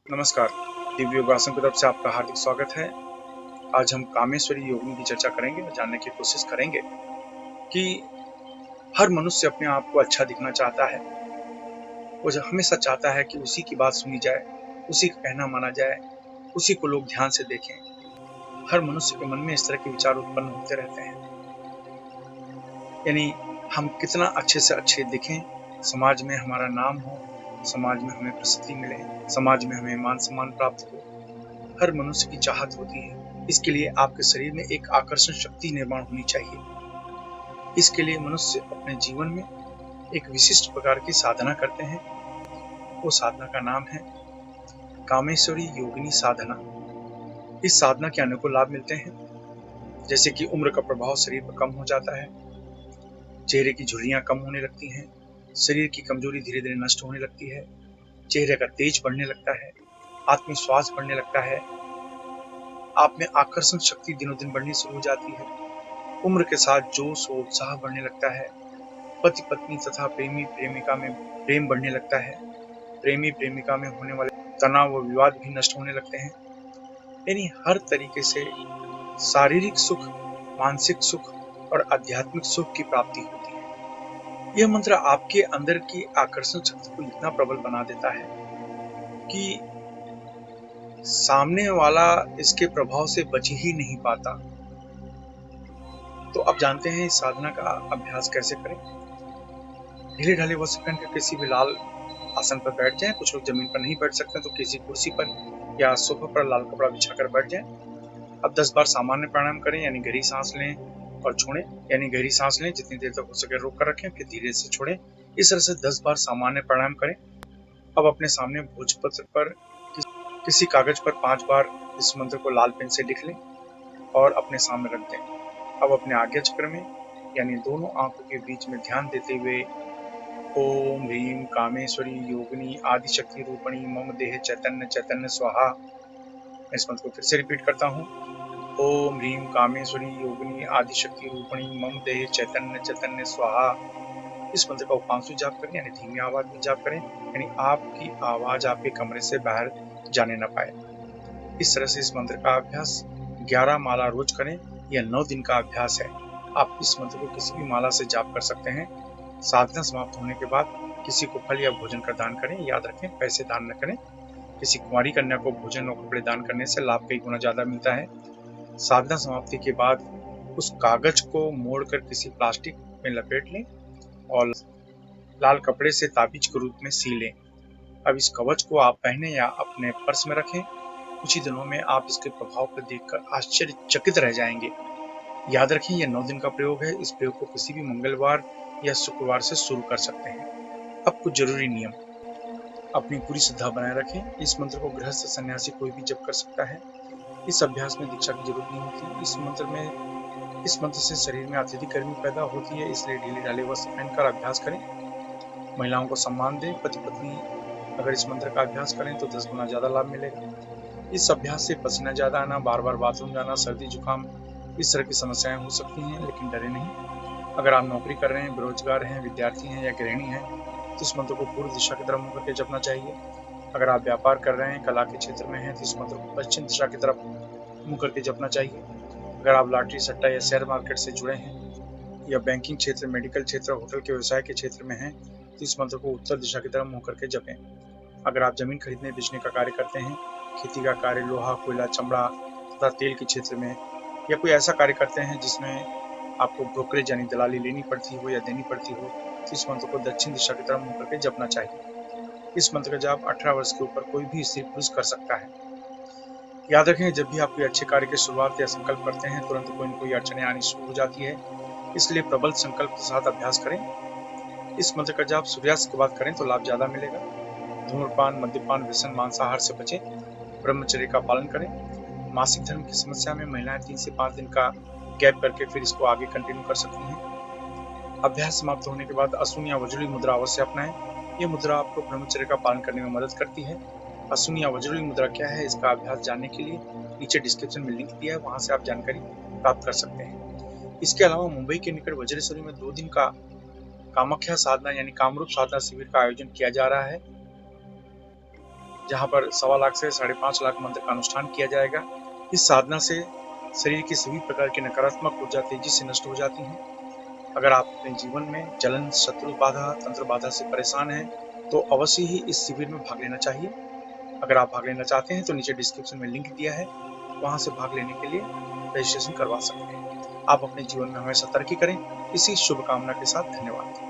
नमस्कार। दिव्य योगासन की तरफ से आपका हार्दिक स्वागत है। आज हम कामेश्वरी योगिनी की चर्चा करेंगे और जानने की कोशिश करेंगे कि हर मनुष्य अपने आप को अच्छा दिखना चाहता है। वो हमेशा चाहता है कि उसी की बात सुनी जाए, उसी का कहना माना जाए, उसी को लोग ध्यान से देखें। हर मनुष्य के मन में इस तरह के विचार उत्पन्न होते रहते हैं। यानी हम कितना अच्छे से अच्छे दिखें, समाज में हमारा नाम हो, समाज में हमें प्रसिद्धि मिले, समाज में हमें मान सम्मान प्राप्त हो, हर मनुष्य की चाहत होती है। इसके लिए आपके शरीर में एक आकर्षण शक्ति निर्माण होनी चाहिए। इसके लिए मनुष्य अपने जीवन में एक विशिष्ट प्रकार की साधना करते हैं। वो साधना का नाम है कामेश्वरी योगिनी साधना। इस साधना के अनेकों लाभ मिलते हैं, जैसे कि उम्र का प्रभाव शरीर पर कम हो जाता है, चेहरे की झुर्रियां कम होने लगती हैं, शरीर की कमजोरी धीरे धीरे नष्ट होने लगती है, चेहरे का तेज बढ़ने लगता है, आत्मविश्वास बढ़ने लगता है, आप में आकर्षण शक्ति दिनों दिन बढ़नी शुरू हो जाती है, उम्र के साथ जोश और उत्साह बढ़ने लगता है, पति पत्नी तथा प्रेमी प्रेमिका में प्रेम बढ़ने लगता है, प्रेमी प्रेमिका में होने वाले तनाव व विवाद भी नष्ट होने लगते हैं। यानी हर तरीके से शारीरिक सुख, मानसिक सुख और आध्यात्मिक सुख की प्राप्ति होती है। यह मंत्र आपके अंदर की आकर्षण शक्ति को इतना प्रबल बना देता है कि सामने वाला इसके प्रभाव से बच ही नहीं पाता। तो अब जानते हैं इस साधना का अभ्यास कैसे करें। ढीले ढाले वस्त्र पहन कर किसी भी लाल आसन पर बैठ जाएं। कुछ लोग जमीन पर नहीं बैठ सकते तो किसी कुर्सी पर या सोफा पर लाल कपड़ा बिछाकर बैठ जाएं। अब 10 बार सामान्य प्राणायाम करें, यानी गहरी सांस लें और छोड़ें। यानी गहरी सांस लें, जितनी देर तक हो सके रोक कर रखें, फिर धीरे से छोड़ें। इस तरह से 10 बार सामान्य प्राणायाम करें। अब अपने सामने भोजपत्र पर किसी कागज पर 5 बार इस मंत्र को लाल पेन से लिख लें और अपने सामने रख दें। अब अपने आज्ञा चक्र में, यानी दोनों आंखों के बीच में ध्यान देते हुए ओम ह्रीं कामेश्वरी योगिनी आदिशक्ति रूपणी मम देह चैतन्य चैतन्य स्वाहा। मैं इस मंत्र को फिर से रिपीट करता हूँ। ओम ह्रीं कामेश्वरी योगिनी आदिशक्ति रूपणी मम देह चैतन्य चैतन्य स्वाहा। इस मंत्र का उपांशु जाप करें, यानी धीमी आवाज में जाप करें, यानी आपकी आवाज आपके कमरे से बाहर जाने न पाए। इस तरह से इस मंत्र का अभ्यास 11 माला रोज करें। यह 9 दिन का अभ्यास है। आप इस मंत्र को किसी भी माला से जाप कर सकते हैं। साधना समाप्त होने के बाद किसी को फल या भोजन का दान करें। याद रखें, पैसे दान न करें। किसी कुंवारी कन्या को भोजन और कपड़े दान करने से लाभ कई गुना ज्यादा मिलता है। साधना समाप्ति के बाद उस कागज को मोड़कर किसी प्लास्टिक में लपेट लें और लाल कपड़े से ताबीज के रूप में सी लें। अब इस कवच को आप पहने या अपने पर्स में रखें। कुछ ही दिनों में आप इसके प्रभाव को देखकर आश्चर्यचकित रह जाएंगे। याद रखें, यह 9 दिन का प्रयोग है। इस प्रयोग को किसी भी मंगलवार या शुक्रवार से शुरू कर सकते हैं। अब कुछ जरूरी नियम। अपनी पूरी श्रद्धा बनाए रखें। इस मंत्र को गृहस्थ सन्यासी कोई भी जप कर सकता है। इस अभ्यास में दीक्षा की जरूरत नहीं होती। इस मंत्र से शरीर में अत्यधिक गर्मी पैदा होती है, इसलिए ढीले ढाले वस्त्र पहनकर अभ्यास करें। महिलाओं को सम्मान दें। पति पत्नी अगर इस मंत्र का अभ्यास करें तो 10 गुना ज्यादा लाभ मिलेगा। इस अभ्यास से पसीना ज्यादा आना, बार बार बाथरूम जाना, सर्दी जुकाम, इस तरह की समस्याएं हो सकती हैं, लेकिन डरे नहीं। अगर आप नौकरी कर रहे हैं, बेरोजगार हैं, विद्यार्थी हैं या गृहिणी हैं तो इस मंत्र को पूर्व दिशा की तरफ मुंह करके जपना चाहिए। अगर आप व्यापार कर रहे हैं, कला के क्षेत्र में हैं तो इस मंत्र को पश्चिम दिशा की तरफ मुंह करके जपना चाहिए। अगर आप लॉटरी सट्टा या शेयर मार्केट से जुड़े हैं या बैंकिंग क्षेत्र, मेडिकल क्षेत्र, होटल के व्यवसाय के क्षेत्र में हैं तो इस मंत्र को उत्तर दिशा की तरफ मुंह करके जपें। अगर आप जमीन खरीदने बेचने का कार्य करते हैं, खेती का कार्य, लोहा कोयला चमड़ा तथा तेल के क्षेत्र में, या कोई ऐसा कार्य करते हैं जिसमें आपको ब्रोकरेज यानी दलाली लेनी पड़ती हो या देनी पड़ती हो तो इस मंत्र को दक्षिण दिशा की तरफ मुंह करके जपना चाहिए। इस मंत्र का जाप 18 वर्ष के ऊपर कोई भी स्त्री पुरुष कर सकता है। याद रखें, जब भी आप कोई अच्छे कार्य की शुरुआत या संकल्प करते हैं तुरंत कोई न कोई अड़चने आनी शुरू हो जाती है, इसलिए प्रबल संकल्प के साथ अभ्यास करें। इस मंत्र का जाप सूर्यास्त के बाद करें तो लाभ ज्यादा मिलेगा। धूम्रपान, मद्यपान, व्यसन, मांसाहार से बचें। ब्रह्मचर्य का पालन करें। मासिक धर्म की समस्या में महिलाएं 3 से 5 दिन का गैप करके फिर इसको आगे कंटिन्यू कर सकती हैं। अभ्यास समाप्त होने के बाद असून या वज्रली मुद्रा अवश्य अपनाएं। ये मुद्रा आपको ब्रह्मचर्य का पालन करने में मदद करती है। असून या वज्रली मुद्रा क्या है, इसका अभ्यास जानने के लिए नीचे डिस्क्रिप्शन में लिंक दिया है, वहां से आप जानकारी प्राप्त कर सकते हैं। इसके अलावा मुंबई के निकट वज्रेश्वरी में 2 दिन का कामाख्या साधना यानी कामरूप साधना शिविर का आयोजन किया जा रहा है। जहाँ पर 1.25 लाख से 5.5 लाख मंत्र का अनुष्ठान किया जाएगा। इस साधना से शरीर की सभी प्रकार की नकारात्मक ऊर्जा तेजी से नष्ट हो जाती है। अगर आप अपने जीवन में जलन, शत्रु बाधा, तंत्र बाधा से परेशान हैं, तो अवश्य ही इस शिविर में भाग लेना चाहिए। अगर आप भाग लेना चाहते हैं तो नीचे डिस्क्रिप्शन में लिंक दिया है, वहां से भाग लेने के लिए रजिस्ट्रेशन करवा सकते हैं। आप अपने जीवन में हमेशा तरक्की करें। इसी शुभकामना के साथ धन्यवाद।